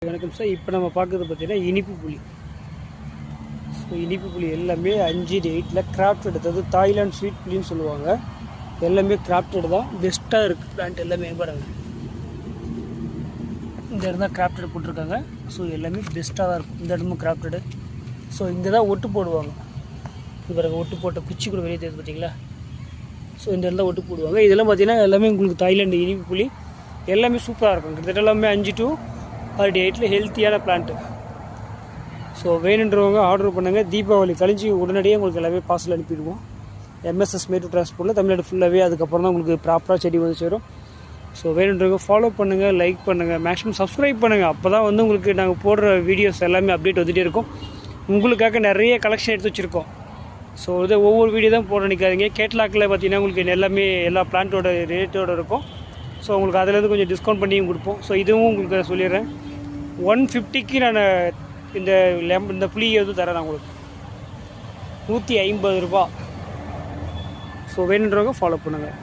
வணக்கம் சார். இப்போ நம்ம பார்க்குறது பார்த்தீங்கன்னா இனிப்பு புளி. ஸோ இனிப்பு புளி எல்லாமே 5-8 கிராஃப்டட், அதாவது தாய்லாந்து ஸ்வீட் புளின்னு சொல்லுவாங்க. எல்லாமே கிராஃப்டட் தான், பெஸ்ட்டாக இருக்குது. பிளான்ட் எல்லாமே பாருங்கள், இந்த இடம் தான் கிராஃப்டட் போட்டிருக்காங்க. ஸோ எல்லாமே பெஸ்ட்டாக தான் இருக்கும். இந்த இடமும் கிராஃப்டடு. ஸோ இங்கே தான் ஒட்டு போடுவாங்க. இது பாருங்கள், ஒட்டு போட்ட குச்சி கூட வெளியே தெரியுது பார்த்தீங்களா. ஸோ இந்த இடத்துல ஒட்டு போடுவாங்க. இதெல்லாம் பார்த்தீங்கன்னா எல்லாமே உங்களுக்கு தாய்லாண்டு இனிப்பு புளி எல்லாமே சூப்பராக இருக்கும். கிட்டத்தட்ட எல்லாமே 5 to 8 ஹெல்த்தியான பிளான்ட்டு. ஸோ வேணுன்றவங்க ஆர்டர் பண்ணுங்கள். தீபாவளி கழிஞ்சு உடனடியே உங்களுக்கு எல்லாமே பார்சல் அனுப்பிடுவோம். எம்எஸ்எஸ் மேட்டு டிரான்ஸ்போர்ட்டில் தமிழ்நாடு ஃபுல்லாகவே. அதுக்கப்புறம் தான் உங்களுக்கு ப்ராப்பராக செடி வந்து சேரும். ஸோ வேணுன்றவங்க ஃபாலோ பண்ணுங்கள், லைக் பண்ணுங்கள், மேக்ஸிமம் சப்ஸ்கிரைப் பண்ணுங்கள். அப்போ தான் வந்து உங்களுக்கு நாங்கள் போடுற வீடியோஸ் எல்லாமே அப்டேட் வந்துகிட்டே இருக்கும். உங்களுக்காக நிறைய கலெக்ஷன் எடுத்து வச்சுருக்கோம். ஸோ இது ஒவ்வொரு வீடியோ தான் போட நிற்காதீங்க. கேட்லாக்கில் பார்த்தீங்கன்னா உங்களுக்கு எல்லாமே எல்லா பிளான்ட்டோட ரேட்டோடு இருக்கும். ஸோ உங்களுக்கு அதிலேருந்து கொஞ்சம் டிஸ்கவுண்ட் பண்ணியும் கொடுப்போம். ஸோ இதுவும் உங்களுக்கு சொல்லிடுறேன், 150க்கு நான் இந்த புளியை வந்து தரேன் நான் உங்களுக்கு, 150 ரூபா. ஸோ வேணுன்றவங்க ஃபாலோ பண்ணுங்கள்.